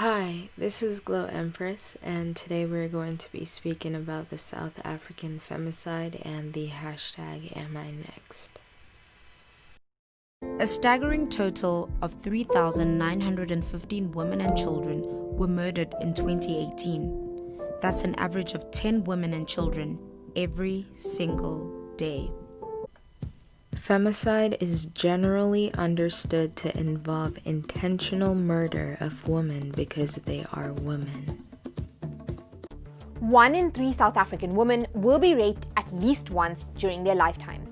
Hi, this is Glow Empress, and today we're going to be speaking about the South African femicide and the hashtag #AmINext. A staggering total of 3,915 women and children were murdered in 2018. That's an average of 10 women and children every single day. Femicide is generally understood to involve intentional murder of women because they are women. 1 in 3 South African women will be raped at least once during their lifetimes.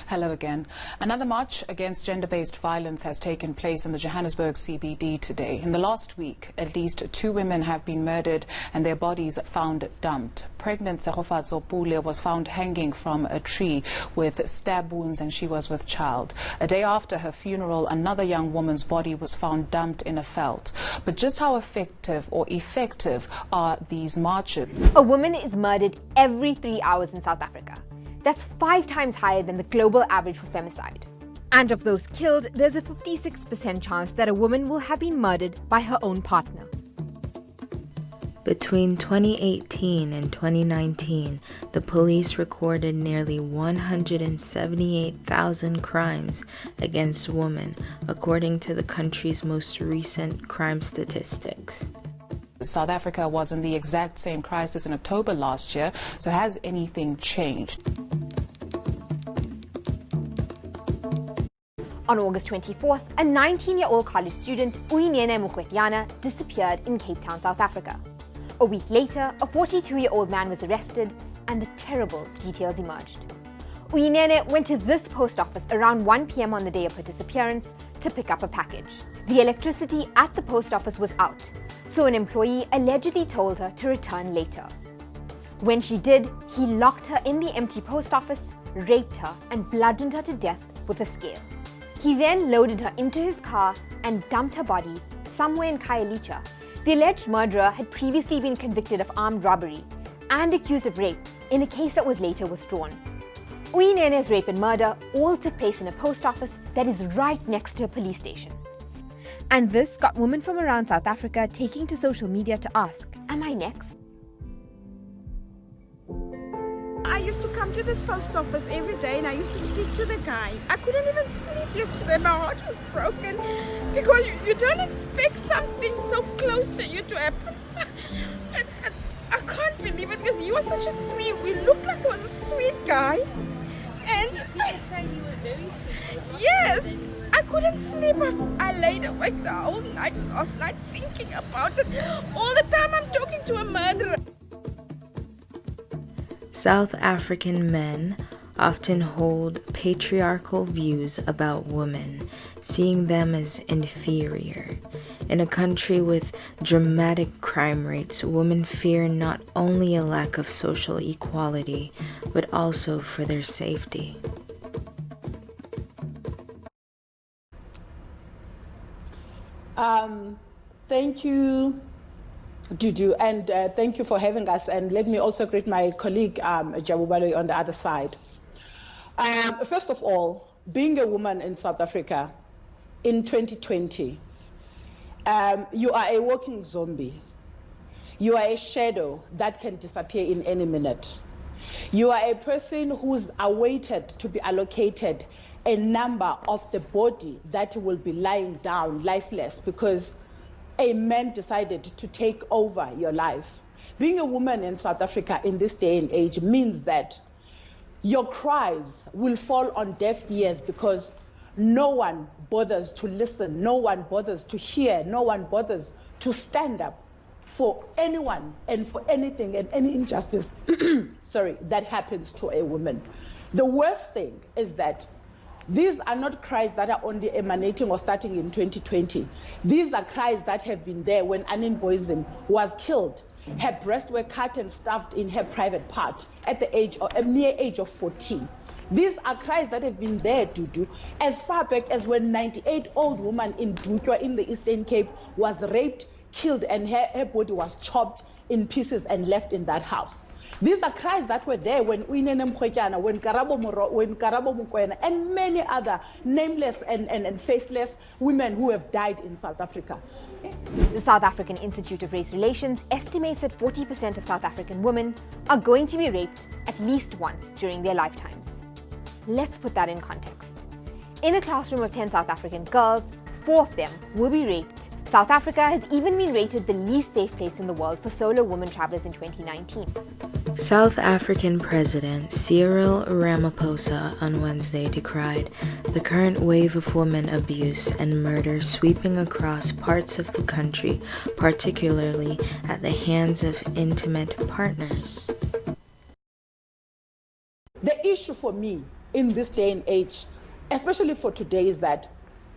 Hello again. Another march against gender-based violence has taken place in the Johannesburg CBD today. In the last week, at least 2 women have been murdered and their bodies found dumped. Pregnant Segofatso Pule was found hanging from a tree with stab wounds and she was with child. A day after her funeral, another young woman's body was found dumped in a veld. But just how effective are these marches? A woman is murdered every 3 hours in South Africa. That's 5 times higher than the global average for femicide. And of those killed, there's a 56% chance that a woman will have been murdered by her own partner. Between 2018 and 2019, the police recorded nearly 178,000 crimes against women, according to the country's most recent crime statistics. South Africa was in the exact same crisis in October last year, so has anything changed? On August 24th, a 19-year-old college student, Uyinene Mugwetiana, disappeared in Cape Town, South Africa. A week later, a 42-year-old man was arrested and the terrible details emerged. Uyinene went to this post office around 1 p.m. on the day of her disappearance to pick up a package. The electricity at the post office was out, so an employee allegedly told her to return later. When she did, he locked her in the empty post office, raped her, and bludgeoned her to death with a scale. He then loaded her into his car and dumped her body somewhere in Khayelitsha. The alleged murderer had previously been convicted of armed robbery and accused of rape in a case that was later withdrawn. Uyinene's rape and murder all took place in a post office that is right next to a police station. And this got women from around South Africa taking to social media to ask, "Am I next?" I used to come to this post office every day and I used to speak to the guy. I couldn't even sleep yesterday. My heart was broken because you don't expect something so close to you to happen. And I can't believe it because he was such a sweet, we looked like he was a sweet guy. And people say he was very sweet. yes, I couldn't sleep. I laid awake the whole night last night thinking about it. All the time I'm talking to a murderer. South African men often hold patriarchal views about women, seeing them as inferior. In a country with dramatic crime rates, women fear not only a lack of social equality, but also for their safety. Thank you, Dudu, and thank you for having us. And let me also greet my colleague, Jabubalo, on the other side. First of all, being a woman in South Africa in 2020, you are a walking zombie. You are a shadow that can disappear in any minute. You are a person who's awaited to be allocated a number of the body that will be lying down lifeless because a man decided to take over your life. Being a woman in South Africa in this day and age means that your cries will fall on deaf ears because no one bothers to listen, no one bothers to hear, no one bothers to stand up for anyone and for anything and any injustice that happens to a woman. The worst thing is that these are not cries that are only emanating or starting in 2020. These are cries that have been there when Anine Boysen was killed. Her breasts were cut and stuffed in her private part at the mere age of 14. These are cries that have been there, Dudu, as far back as when 98-year-old woman in Dutwa in the Eastern Cape was raped, killed, and her body was chopped in pieces and left in that house. These are cries that were there when Uinene Mkhwetyana, when Karabo Mokoena, and many other nameless and faceless women who have died in South Africa. The South African Institute of Race Relations estimates that 40% of South African women are going to be raped at least once during their lifetimes. Let's put that in context. In a classroom of 10 South African girls, 4 of them will be raped. South Africa has even been rated the least safe place in the world for solo women travelers in 2019. South African President Cyril Ramaphosa on Wednesday decried the current wave of women abuse and murder sweeping across parts of the country, particularly at the hands of intimate partners. The issue for me in this day and age, especially for today, is that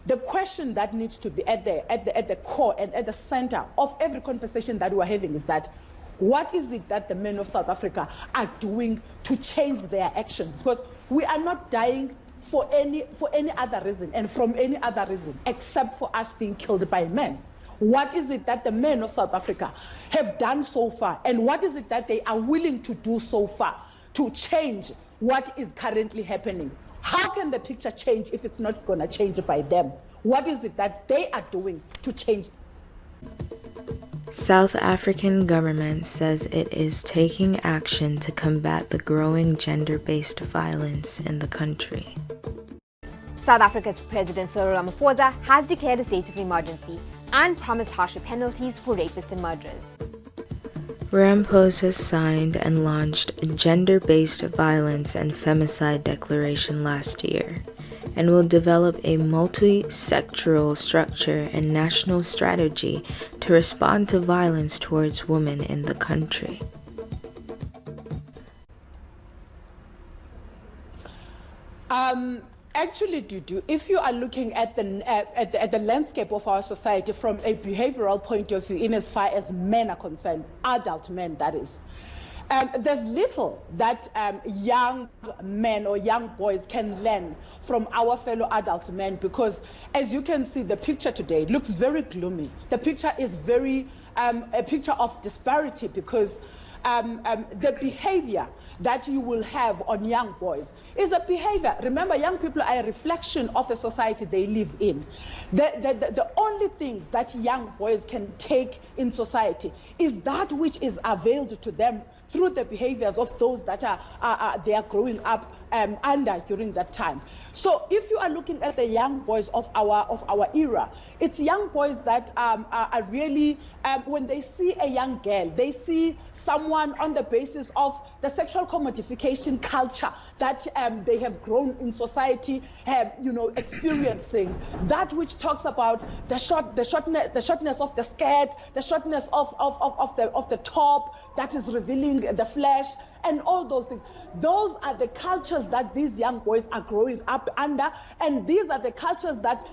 the question that needs to be at the core and at the center of every conversation that we're having is that what is it that the men of South Africa are doing to change their actions? Because we are not dying for any other reason and from any other reason except for us being killed by men. What is it that the men of South Africa have done so far, and what is it that they are willing to do so far to change what is currently happening? How can the picture change if it's not going to change by them? What is it that they are doing to change? South African government says it is taking action to combat the growing gender-based violence in the country. South Africa's President Cyril Ramaphosa has declared a state of emergency and promised harsher penalties for rapists and murderers. Ramaphosa signed and launched a gender-based violence and femicide declaration last year and will develop a multi-sectoral structure and national strategy to respond to violence towards women in the country. Actually, Dudu, if you are looking at the landscape of our society from a behavioral point of view, in as far as men are concerned, adult men that is, there's little that young men or young boys can learn from our fellow adult men, because as you can see, the picture today looks very gloomy. The picture is very a picture of disparity, because the behavior that you will have on young boys is a behavior. Remember, young people are a reflection of a society they live in. The only things that young boys can take in society is that which is availed to them through the behaviors of those that they are growing up under during that time. So if you are looking at the young boys of our era, it's young boys that are really, when they see a young girl, they see someone on the basis of the sexual commodification culture that they have grown in society, experiencing, that which talks about the shortness of the skirt, the shortness of the top that is revealing the flesh, and all those things. Those are the cultures that these young boys are growing up under, and these are the cultures that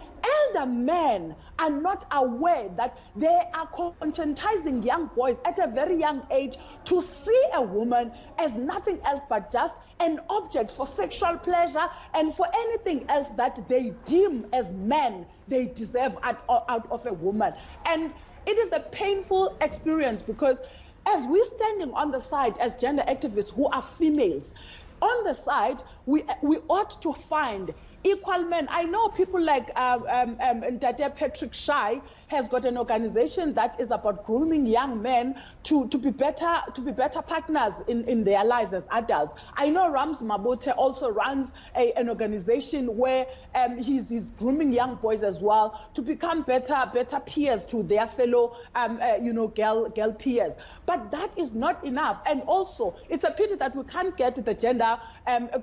elder men are not aware that they are conscientizing young boys at a very young age to see a woman as nothing else but just an object for sexual pleasure and for anything else that they deem as men they deserve out of a woman. And it is a painful experience, because as we're standing on the side as gender activists who are females, on the side, we ought to find equal men. I know people like Ndate Patrick Shai has got an organization that is about grooming young men to be better partners in their lives as adults. I know Rams Mabote also runs an organization where he's grooming young boys as well to become better peers to their fellow girl peers. But that is not enough. And also, it's a pity that we can't get the gender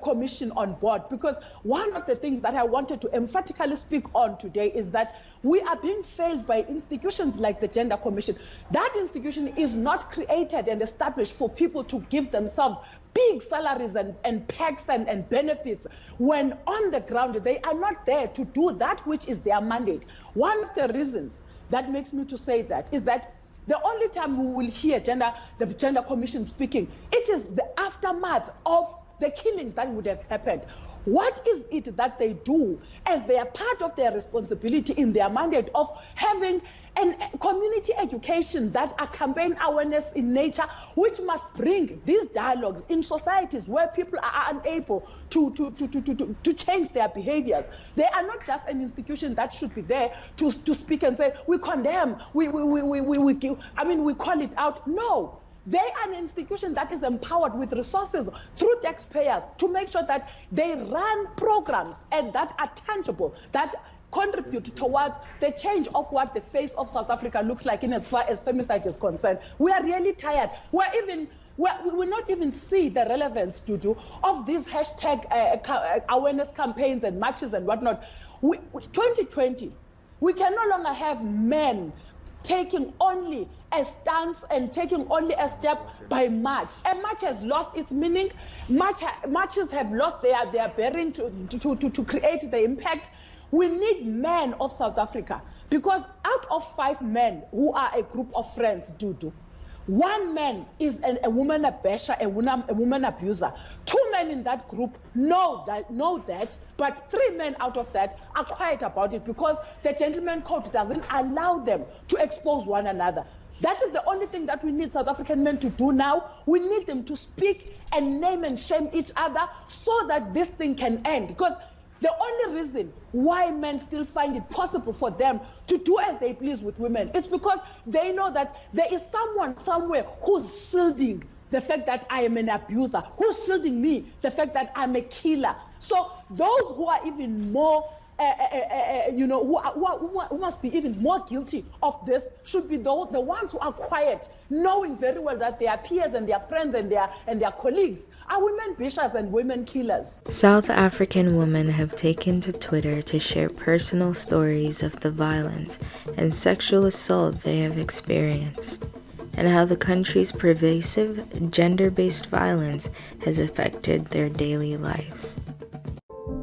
commission on board, because one of the things that I wanted to emphatically speak on today is that we are being failed by institutions like the Gender Commission. That institution is not created and established for people to give themselves big salaries and perks and benefits, when on the ground they are not there to do that which is their mandate. One of the reasons that makes me to say that is that the only time we will hear the Gender Commission speaking, it is the aftermath of the killings that would have happened. What is it that they do as they are part of their responsibility in their mandate of having a community education that are campaign awareness in nature, which must bring these dialogues in societies where people are unable to change their behaviors. They are not just an institution that should be there to speak and say, we condemn, we call it out. No. They are an institution that is empowered with resources through taxpayers to make sure that they run programs and that are tangible, that contribute towards the change of what the face of South Africa looks like in as far as femicide is concerned. We are really tired. We not even see the relevance, Dudu, of these hashtag awareness campaigns and marches and whatnot. 2020, we can no longer have men taking only a stance and taking only a step by march. A march has lost its meaning. Marches have lost their bearing to create the impact. We need men of South Africa, because out of 5 men who are a group of friends, Dudu, 1 man is a woman basher, a woman abuser. 2 men in that group know that, but 3 men out of that are quiet about it because the gentleman code doesn't allow them to expose one another. That is the only thing that we need South African men to do now. We need them to speak and name and shame each other so that this thing can end. Because the only reason why men still find it possible for them to do as they please with women, it's because they know that there is someone somewhere who's shielding the fact that I am an abuser, who's shielding me, the fact that I'm a killer. So those who are even more who must be even more guilty of this should be the ones who are quiet, knowing very well that their peers and their friends and their colleagues are women bashers and women killers. South African women have taken to Twitter to share personal stories of the violence and sexual assault they have experienced, and how the country's pervasive gender-based violence has affected their daily lives.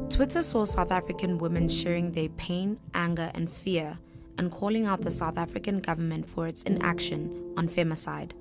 Twitter saw South African women sharing their pain, anger, and fear, and calling out the South African government for its inaction on femicide.